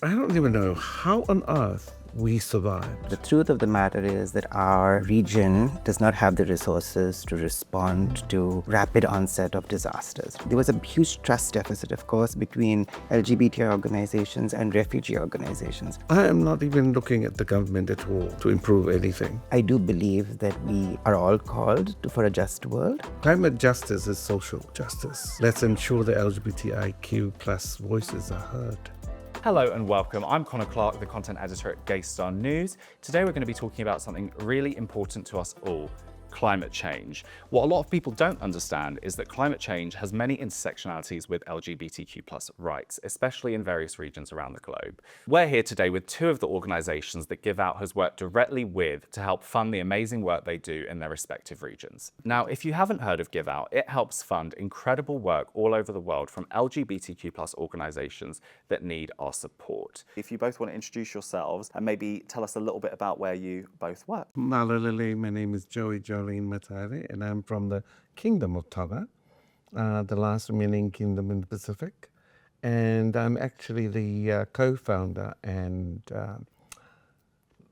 I don't even know how on earth we survived. The truth of the matter is that our region does not have the resources to respond to rapid onset of disasters. There was a huge trust deficit, of course, between LGBT organizations and refugee organizations. I am not even looking at the government at all to improve anything. I do believe that we are all called for a just world. Climate justice is social justice. Let's ensure the LGBTIQ plus voices are heard. Hello and welcome. I'm Conor Clark, the content editor at Gaystar News. Today we're going to be talking about something really important to us all: climate change. What a lot of people don't understand is that climate change has many intersectionalities with LGBTQ+ rights, especially in various regions around the globe. We're here today with two of the organisations that GiveOut has worked directly with to help fund the amazing work they do in their respective regions. Now, if you haven't heard of GiveOut, it helps fund incredible work all over the world from LGBTQ+ organisations that need our support. If you both want to introduce yourselves and maybe tell us a little bit about where you both work. Malalele, my name is Joleen Mataele, and I'm from the Kingdom of Tonga, the last remaining kingdom in the Pacific. And I'm actually the co-founder and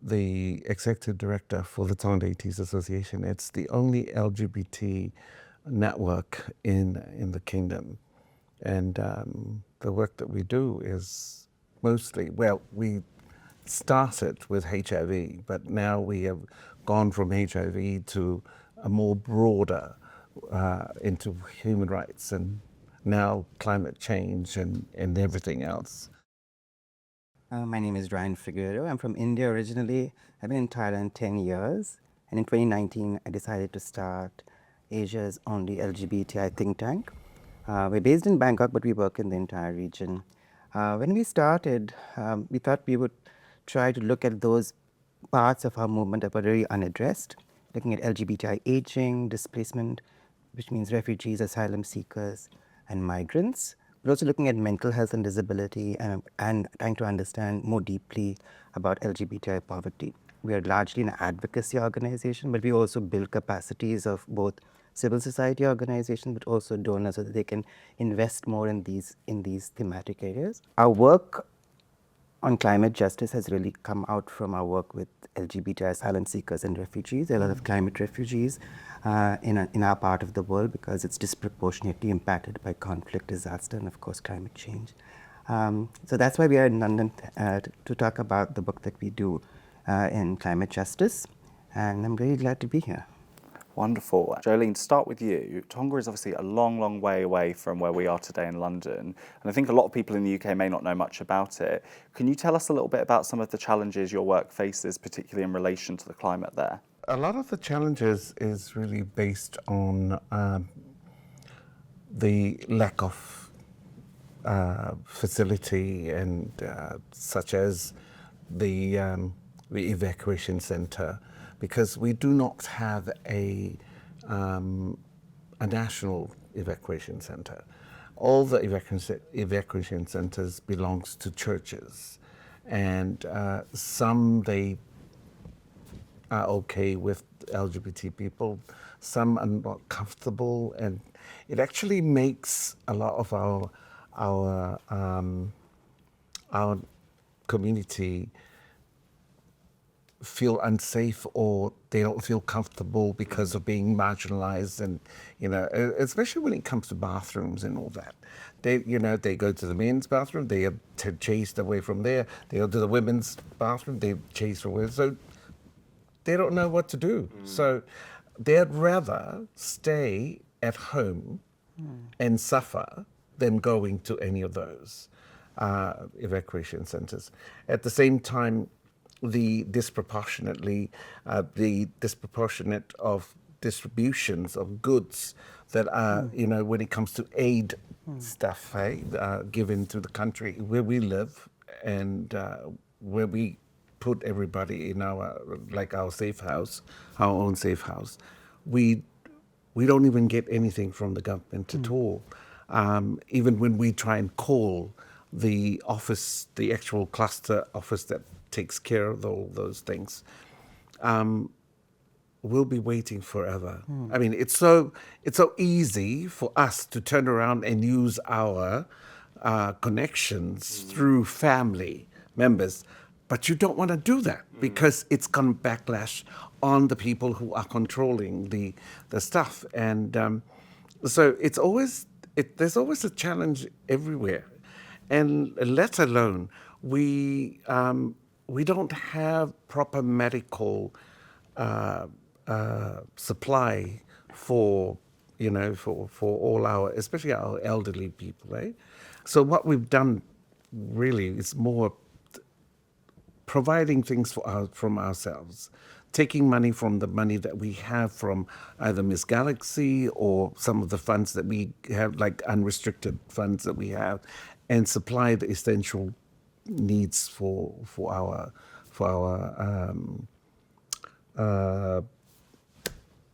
the executive director for the Tonga Leitis Association. It's the only LGBT network in the kingdom. And the work that we do is mostly, well, we started with HIV, but now we have gone from HIV to a more broader into human rights and now climate change and everything else. My name is Ryan Figueiredo. I'm from India originally. I've been in Thailand 10 years. And in 2019, I decided to start Asia's only LGBTI think tank. We're based in Bangkok, but we work in the entire region. When we started, we thought we would try to look at those parts of our movement that were very unaddressed, looking at LGBTI aging, displacement, which means refugees, asylum seekers, and migrants, but also looking at mental health and disability and trying to understand more deeply about LGBTI poverty. We are largely an advocacy organization, but we also build capacities of both civil society organizations, but also donors so that they can invest more in these thematic areas. Our work on climate justice has really come out from our work with LGBTI asylum seekers and refugees. There are a lot of climate refugees in our part of the world because it's disproportionately impacted by conflict, disaster, and of course climate change. So that's why we are in London to talk about the work that we do in climate justice, and I'm really glad to be here. Wonderful. Joleen, to start with you, Tonga is obviously a long, long way away from where we are today in London. And I think a lot of people in the UK may not know much about it. Can you tell us a little bit about some of the challenges your work faces, particularly in relation to the climate there? A lot of the challenges is really based on the lack of facility and such as the evacuation center, because we do not have a national evacuation center. All the evacuation centers belongs to churches, and some they are okay with LGBT people, some are not comfortable, and it actually makes a lot of our community feel unsafe, or they don't feel comfortable because of being marginalized, and especially when it comes to bathrooms and all that. They go to the men's bathroom, they are chased away from there. They go to the women's bathroom, they're chased away. So they don't know what to do. So they'd rather stay at home and suffer than going to any of those evacuation centers. At the same time, the disproportionate of distributions of goods that are, when it comes to aid stuff, given to the country where we live and where we put everybody in our safe house, our own safe house, we don't even get anything from the government at all. Even when we try and call the office, the actual cluster office that takes care of all those things, we'll be waiting forever. I mean, it's so easy for us to turn around and use our connections through family members. But you don't want to do that because it's going to backlash on the people who are controlling the stuff. And so there's always a challenge everywhere. And let alone, we don't have proper medical supply for all our, especially our elderly people, eh? So what we've done really is more providing things from ourselves, taking money from the money that we have from either Miss Galaxy or some of the funds that we have, like unrestricted funds that we have, and supply the essential needs for our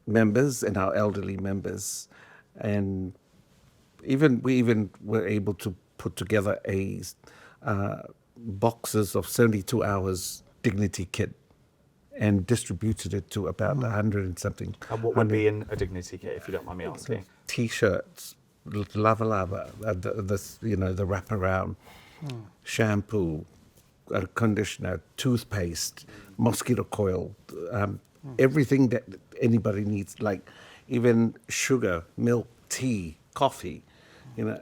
members and our elderly members. And we were able to put together boxes of 72 hours dignity kit and distributed it to about 100 and something. And what would be in a dignity kit, if you don't mind me asking? T-shirts, lava, the wraparound, shampoo, conditioner, toothpaste, mosquito coil, everything that anybody needs, like even sugar, milk, tea, coffee, and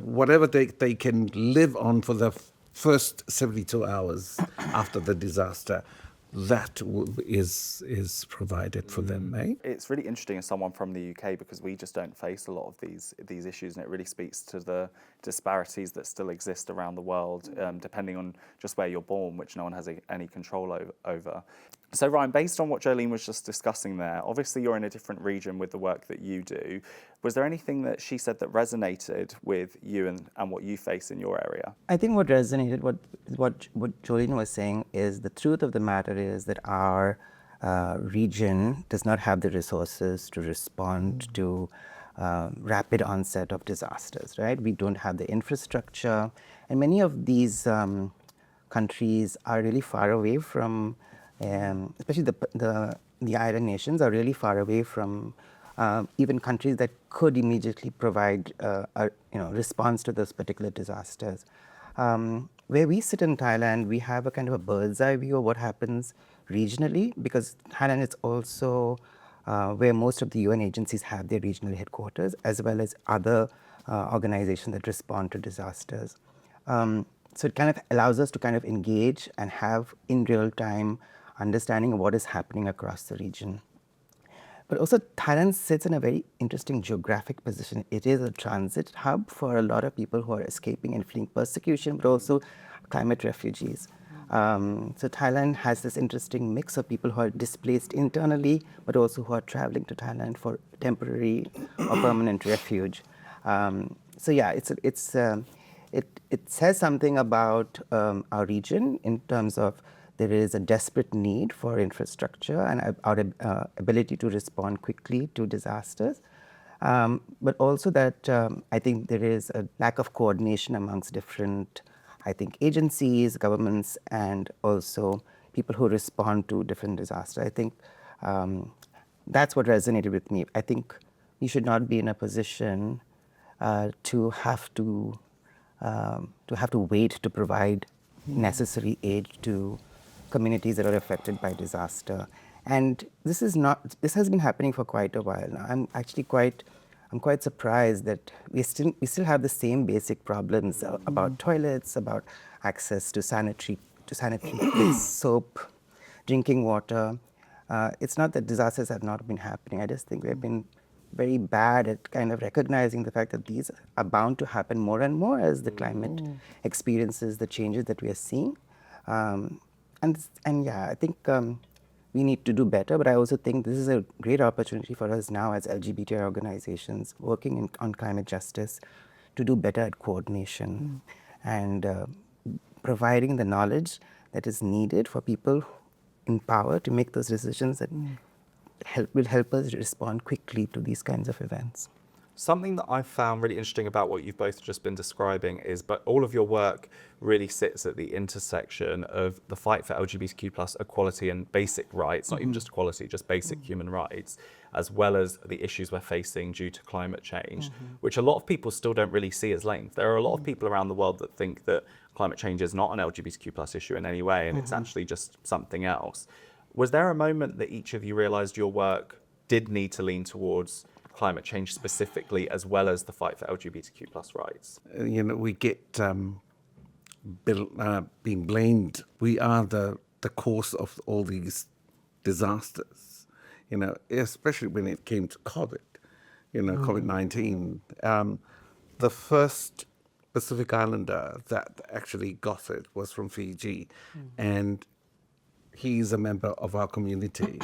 whatever they can live on for the first 72 hours after the disaster, that is provided for them, eh? It's really interesting as someone from the UK, because we just don't face a lot of these issues, and it really speaks to the disparities that still exist around the world, depending on just where you're born, which no one has any control over. So Ryan, based on what Joleen was just discussing there, obviously you're in a different region with the work that you do. Was there anything that she said that resonated with you and what you face in your area? I think what resonated, what Joleen was saying, is the truth of the matter is that our region does not have the resources to respond to rapid onset of disasters, right? We don't have the infrastructure, and many of these countries are really far away from, especially the island nations are really far away from even countries that could immediately provide a response to those particular disasters. Where we sit in Thailand, we have a kind of a bird's eye view of what happens regionally, because Thailand is also where most of the UN agencies have their regional headquarters, as well as other organizations that respond to disasters. So it kind of allows us to kind of engage and have in real time understanding of what is happening across the region. But also Thailand sits in a very interesting geographic position. It is a transit hub for a lot of people who are escaping and fleeing persecution, but also climate refugees. So Thailand has this interesting mix of people who are displaced internally, but also who are traveling to Thailand for temporary or permanent refuge. So yeah, it says something about our region in terms of there is a desperate need for infrastructure and our ability to respond quickly to disasters. But also that I think there is a lack of coordination amongst different, agencies, governments, and also people who respond to different disasters. I think that's what resonated with me. I think we should not be in a position to have to wait to provide necessary aid to communities that are affected by disaster. And this has been happening for quite a while now. I'm quite surprised that we still have the same basic problems about toilets, about access to sanitary soap, drinking water. It's not that disasters have not been happening. I just think we've been very bad at kind of recognizing the fact that these are bound to happen more and more as the climate experiences the changes that we are seeing. And yeah, I think we need to do better, but I also think this is a great opportunity for us now as LGBTI organizations working on climate justice to do better at coordination and providing the knowledge that is needed for people in power to make those decisions that will help us respond quickly to these kinds of events. Something that I found really interesting about what you've both just been describing is, but all of your work really sits at the intersection of the fight for LGBTQ plus equality and basic rights, not even just equality, just basic human rights, as well as the issues we're facing due to climate change, which a lot of people still don't really see as linked. There are a lot of people around the world that think that climate change is not an LGBTQ plus issue in any way, and it's actually just something else. Was there a moment that each of you realized your work did need to lean towards climate change specifically, as well as the fight for LGBTQ plus rights? We get being blamed. We are the cause of all these disasters, especially when it came to COVID, COVID-19. The first Pacific Islander that actually got it was from Fiji, and he's a member of our community.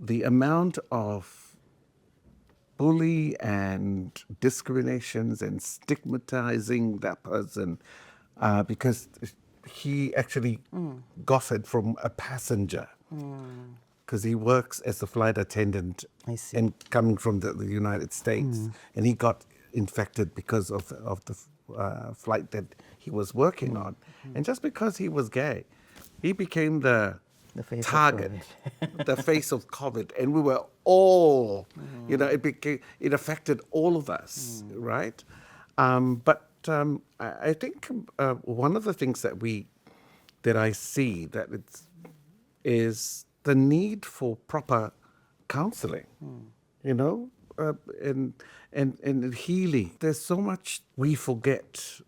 The amount of bully and discriminations and stigmatizing that person because he actually got it from a passenger because he works as a flight attendant and coming from the United States, and he got infected because of the flight that he was working on, and just because he was gay, he became the face target, the face of COVID, and we were all, it affected all of us, right? But I think one of the things that I see that is the need for proper counseling, and healing. There's so much we forget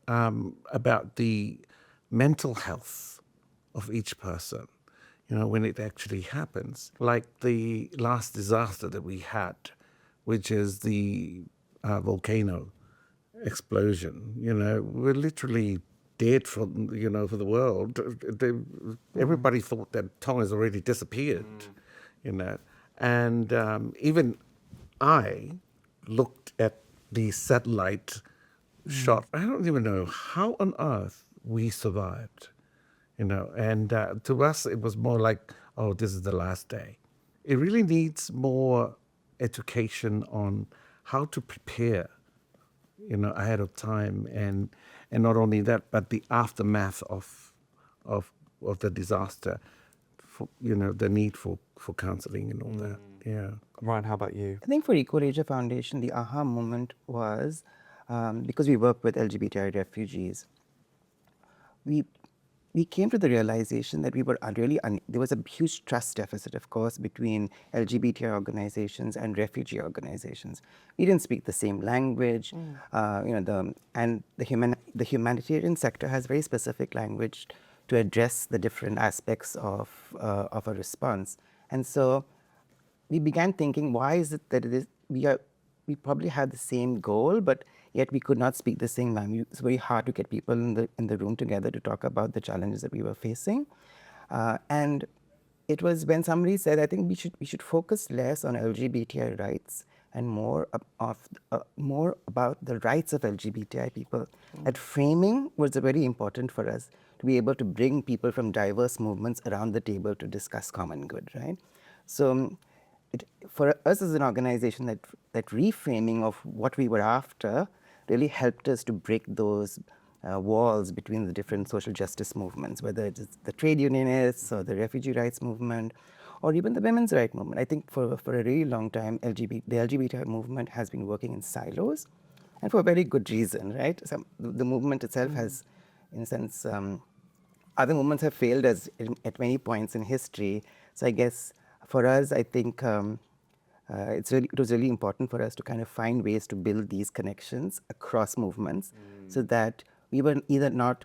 about the mental health of each person, when it actually happens. Like the last disaster that we had, which is the volcano explosion. We're literally dead for the world. Everybody thought that Tonga's already disappeared, and even I looked at the satellite shot. I don't even know how on earth we survived, and to us it was more like, oh, this is the last day. It really needs more education on how to prepare, ahead of time, and not only that, but the aftermath of the disaster, the need for counseling and all that. Yeah. Ryan, how about you? I think for Equal Asia Foundation, the aha moment was because we work with LGBTI refugees. We came to the realization that we were there was a huge trust deficit, of course, between LGBTI organizations and refugee organizations. We didn't speak the same language, and the humanitarian sector has very specific language to address the different aspects of a response. And so we began thinking, why is it that we probably had the same goal, but yet we could not speak the same language. It's very hard to get people in the room together to talk about the challenges that we were facing. And it was when somebody said, I think we should focus less on LGBTI rights and more about the rights of LGBTI people. That framing was very important for us, to be able to bring people from diverse movements around the table to discuss common good, right? So for us as an organization, that reframing of what we were after really helped us to break those walls between the different social justice movements, whether it's the trade unionists or the refugee rights movement, or even the women's rights movement. I think for a really long time, the LGBTI movement has been working in silos, and for a very good reason, right? The movement itself has, in a sense, other movements have failed us at many points in history. So I guess for us, I think it was really important for us to kind of find ways to build these connections across movements, so that we were not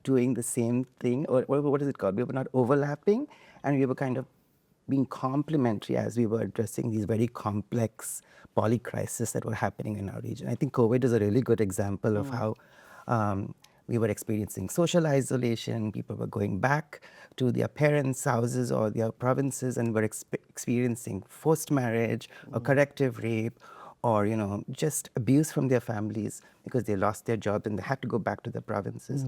doing the same thing, or what is it called? We were not overlapping, and we were kind of being complementary as we were addressing these very complex polycrises that were happening in our region. I think COVID is a really good example of how we were experiencing social isolation. People were going back to their parents' houses or their provinces and were experiencing forced marriage or corrective rape, or just abuse from their families because they lost their jobs and they had to go back to their provinces.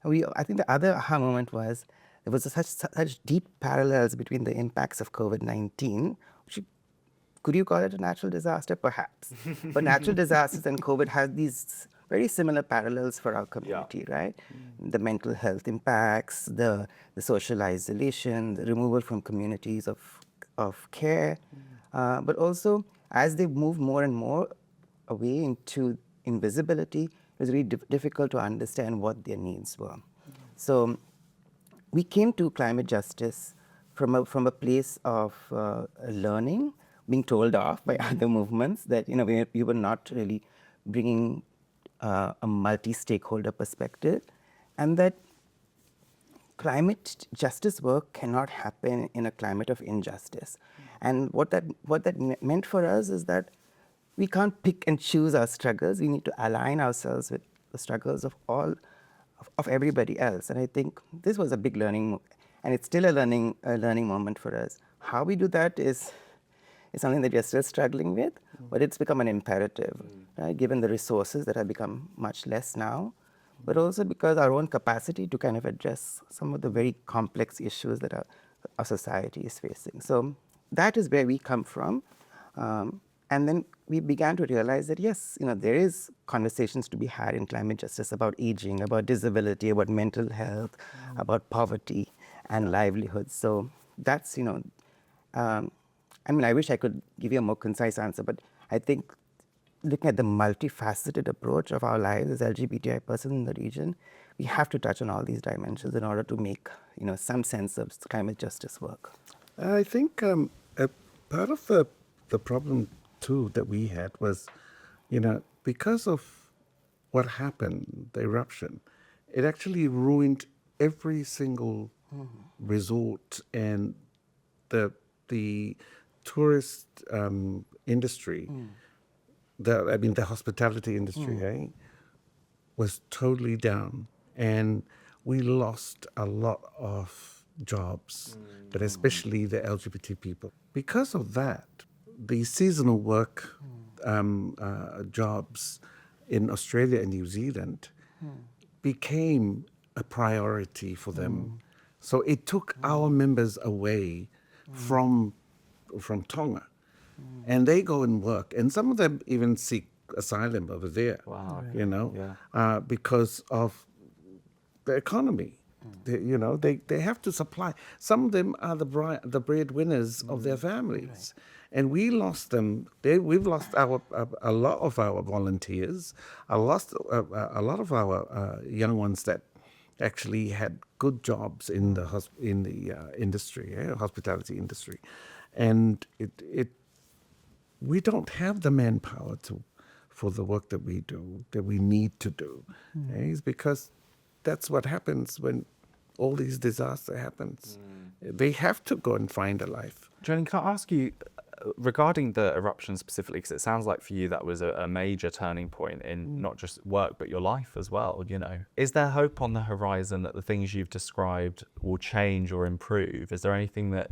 I think the other aha moment was there was such deep parallels between the impacts of COVID-19, which Could you call it a natural disaster? Perhaps. But natural disasters and COVID have these very similar parallels for our community, right? The mental health impacts, the social isolation, the removal from communities of care, but also as they move more and more away into invisibility, it was really difficult to understand what their needs were. So we came to climate justice from a place of learning, being told off by other movements that we were not really bringing a multi-stakeholder perspective, and that climate justice work cannot happen in a climate of injustice. And what that meant for us is that we can't pick and choose our struggles. We need to align ourselves with the struggles of everybody else. And I think this was a big learning, and it's still a learning moment for us. How we do that is something that we are still struggling with, but it's become an imperative, right? Given the resources that have become much less now, but also because our own capacity to kind of address some of the very complex issues that our society is facing. So that is where we come from. And then we began to realize that, yes, there is conversations to be had in climate justice about aging, about disability, about mental health, about poverty and livelihoods. So that's, I wish I could give you a more concise answer, but I think looking at the multifaceted approach of our lives as LGBTI persons in the region, we have to touch on all these dimensions in order to make, some sense of climate justice work. I think a part of the problem too that we had was, because of what happened, the eruption, it actually ruined every single resort and the tourist industry. The hospitality industry, was totally down, and we lost a lot of jobs, but especially the LGBT people. Because of that, the seasonal work jobs in Australia and New Zealand became a priority for them. So it took our members away from Tonga, and they go and work, and some of them even seek asylum over there. Wow. Because of the economy. They have to supply. Some of them are the breadwinners of their families, and we lost them. We've lost a lot of our volunteers. I lost a lot of our young ones that actually had good jobs in the industry, hospitality industry, and we don't have the manpower for the work that we do, that we need to do. It's because that's what happens when all these disasters happens. They have to go and find a life. Joleen, can I ask you, regarding the eruption specifically, because it sounds like for you that was a major turning point in not just work, but your life as well, Is there hope on the horizon that the things you've described will change or improve? Is there anything that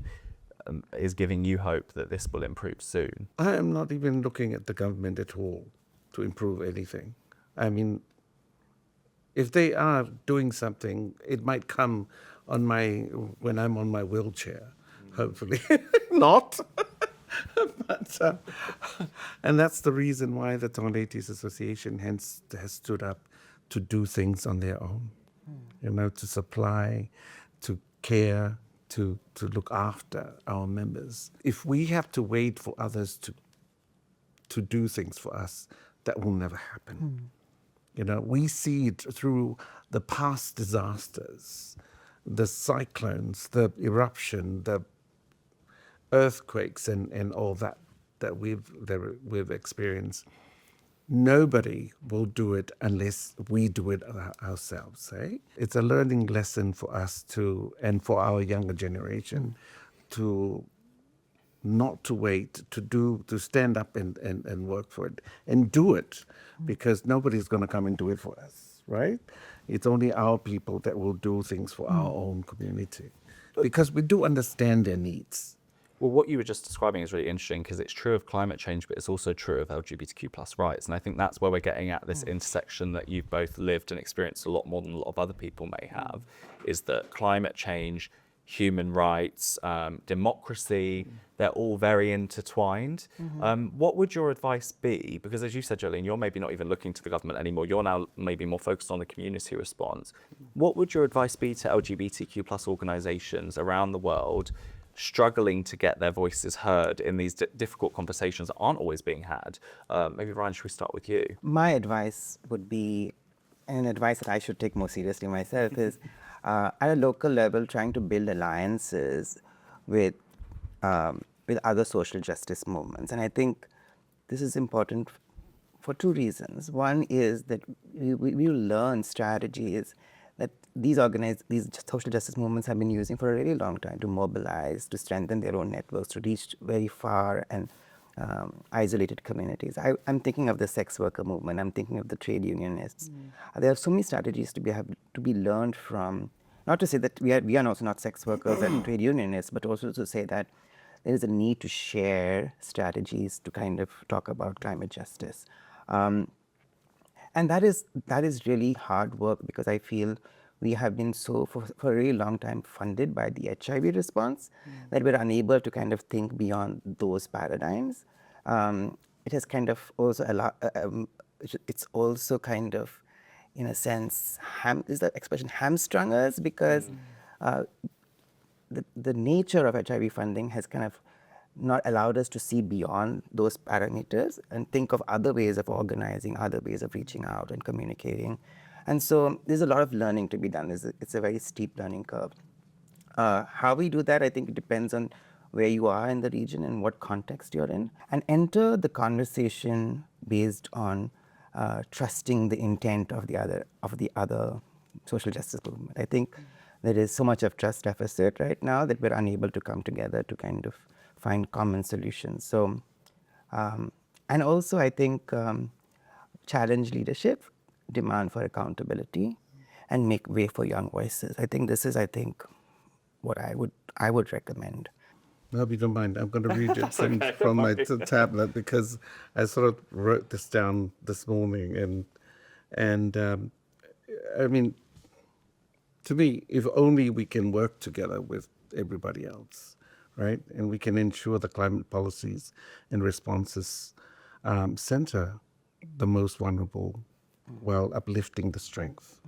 is giving you hope that this will improve soon? I am not even looking at the government at all to improve anything. If they are doing something, it might come when I'm on my wheelchair, hopefully. Not. But, and that's the reason why the Tonga Leitis Association has stood up to do things on their own, to supply, to care, to look after our members. If we have to wait for others to do things for us, that will never happen. We see it through the past disasters, the cyclones, the eruption, the earthquakes, and all that we've experienced. Nobody will do it unless we do it ourselves. It's a learning lesson for us and for our younger generation to not to wait, to stand up and work for it and do it, because nobody's going to come and do it for us, right? It's only our people that will do things for our own community, because we do understand their needs. Well, what you were just describing is really interesting, because it's true of climate change, but it's also true of LGBTQ plus rights. And I think that's where we're getting at this intersection that you've both lived and experienced a lot more than a lot of other people may have, is that climate change human rights, democracy, they're all very intertwined. What would your advice be? Because as you said, Joleen, you're maybe not even looking to the government anymore. You're now maybe more focused on the community response. What would your advice be to LGBTQ plus organizations around the world struggling to get their voices heard in these difficult conversations that aren't always being had? Maybe Ryan, should we start with you? My advice would be, and advice that I should take more seriously myself, is at a local level, trying to build alliances with other social justice movements. And I think this is important for two reasons. One is that we will learn strategies that these social justice movements have been using for a really long time to mobilize, to strengthen their own networks, to reach very far and isolated communities. I'm thinking of the sex worker movement. I'm thinking of the trade unionists. There are so many strategies to be learned from. Not to say that we are also not sex workers and trade unionists, but also to say that there is a need to share strategies to kind of talk about climate justice. And that is really hard work, because I feel we have been for a really long time funded by the HIV response that we're unable to kind of think beyond those paradigms. It has kind of also it's also kind of, in a sense, is the expression hamstrung us, because the nature of HIV funding has kind of not allowed us to see beyond those parameters and think of other ways of organizing, other ways of reaching out and communicating. And so there's a lot of learning to be done. It's a very steep learning curve. How we do that, I think it depends on where you are in the region and what context you're in. And enter the conversation based on trusting the intent of the other social justice movement. I think there is so much of trust deficit right now that we're unable to come together to kind of find common solutions. So, and also I think challenge leadership, demand for accountability, and make way for young voices. I think this is, what I would recommend. No, if you don't mind, I'm going to read it from my tablet, because I sort of wrote this down this morning, and I mean, to me, if only we can work together with everybody else, right? And we can ensure the climate policies and responses center the most vulnerable while uplifting the strength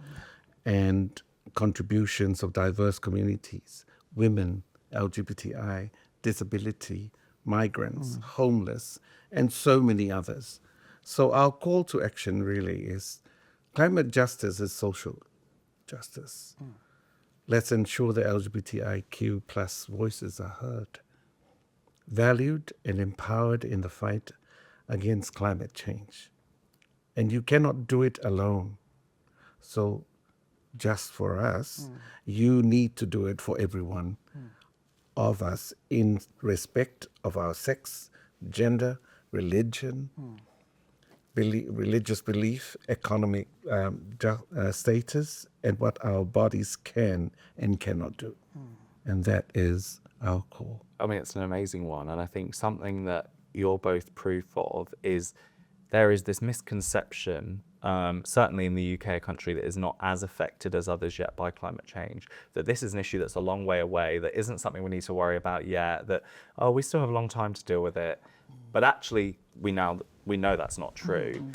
and contributions of diverse communities, women, LGBTI, disability, migrants, homeless, and so many others. So our call to action really is climate justice is social justice. Let's ensure the LGBTIQ plus voices are heard, valued and empowered in the fight against climate change. And you cannot do it alone. So just for us, you need to do it for everyone of us in respect of our sex, gender, religion, religious belief, economic status, and what our bodies can and cannot do. And that is our call. I mean, it's an amazing one. And I think something that you're both proof of is there is this misconception, certainly in the UK, a country that is not as affected as others yet by climate change, that this is an issue that's a long way away, that isn't something we need to worry about yet, that, oh, we still have a long time to deal with it. But actually, we know that's not true.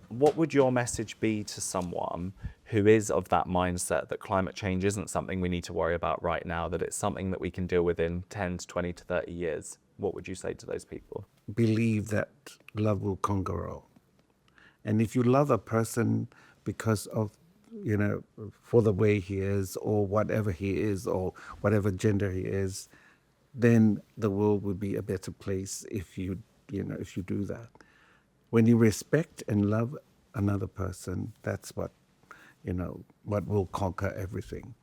What would your message be to someone who is of that mindset that climate change isn't something we need to worry about right now, that it's something that we can deal with in 10 to 20 to 30 years? What would you say to those people? Believe that love will conquer all. And if you love a person because of, for the way he is or whatever he is or whatever gender he is, then the world would be a better place if you do that. When you respect and love another person, that's what will conquer everything.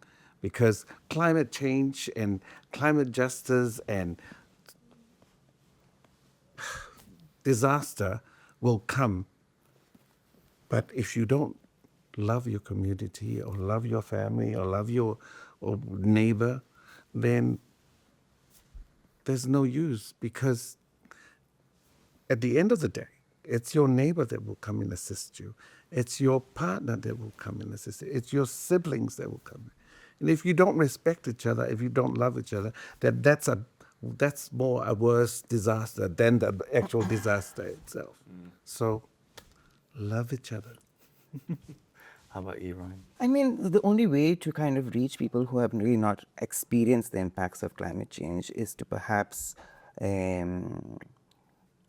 Because climate change and climate justice and disaster will come. But if you don't love your community or love your family or love your neighbor, then there's no use, because at the end of the day, it's your neighbor that will come and assist you. It's your partner that will come and assist you. It's your siblings that will come. And if you don't respect each other, if you don't love each other, that's more a worse disaster than the actual disaster itself. So love each other. How about you, Ryan? I mean, the only way to kind of reach people who have really not experienced the impacts of climate change is to perhaps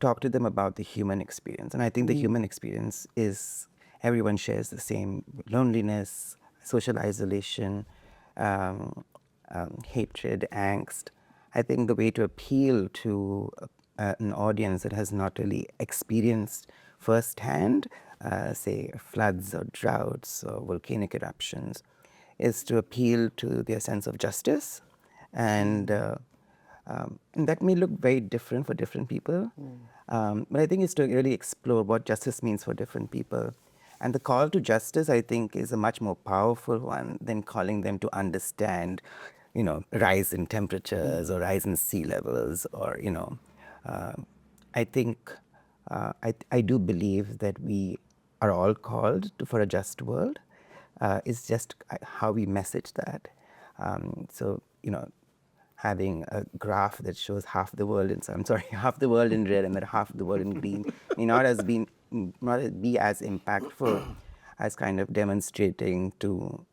talk to them about the human experience. And I think the human experience is everyone shares the same loneliness, social isolation, hatred, angst. I think the way to appeal to an audience that has not really experienced firsthand, say, floods or droughts or volcanic eruptions, is to appeal to their sense of justice. And that may look very different for different people. But I think it's to really explore what justice means for different people. And the call to justice, I think, is a much more powerful one than calling them to understand, rise in temperatures or rise in sea levels, or, I think, I do believe that we are all called for a just world. It's just how we message that. So, having a graph that shows half the world in red and then half the world in green may not be as impactful as kind of demonstrating to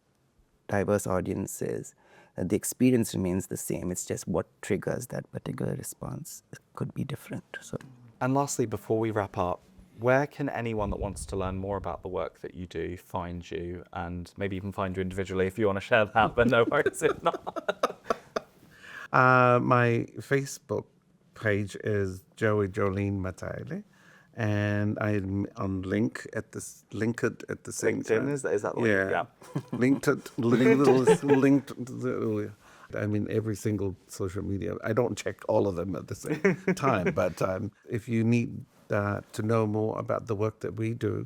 diverse audiences that the experience remains the same. It's just what triggers that particular response could be different. So, And lastly, before we wrap up, where can anyone that wants to learn more about the work that you do find you, and maybe even find you individually if you want to share that, but no worries if not. My Facebook page is Joleen Mataele, and I'm on linked at the same LinkedIn, time. is that the link? Yeah. linked. I'm in every single social media. I don't check all of them at the same time, but if you need to know more about the work that we do,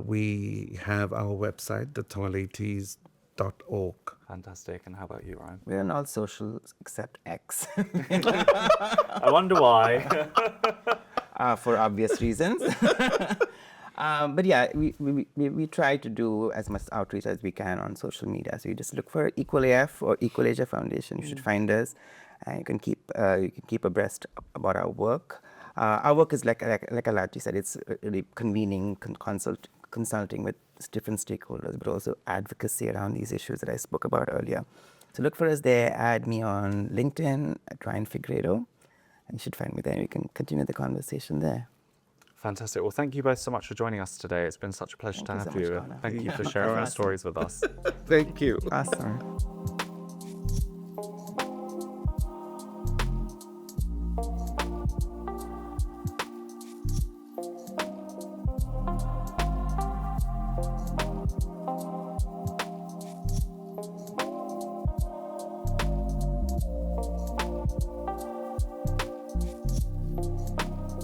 we have our website, the tongalaitis.org. Fantastic. And how about you, Ryan? we're on all socials except X, I wonder why. for obvious reasons. But yeah, we try to do as much outreach as we can on social media. So you just look for Equal AF or Equal Asia Foundation. You should find us, and you can keep abreast about our work. Our work is like Alaji said, it's really convening, consulting with different stakeholders, but also advocacy around these issues that I spoke about earlier. So look for us there. Add me on LinkedIn at Ryan Figueiredo, and you should find me there. We can continue the conversation there. Fantastic. Well, thank you both so much for joining us today. It's been such a pleasure to Thank you have so much, you. Conor. Thank you for sharing your stories with us. Thank you. Awesome.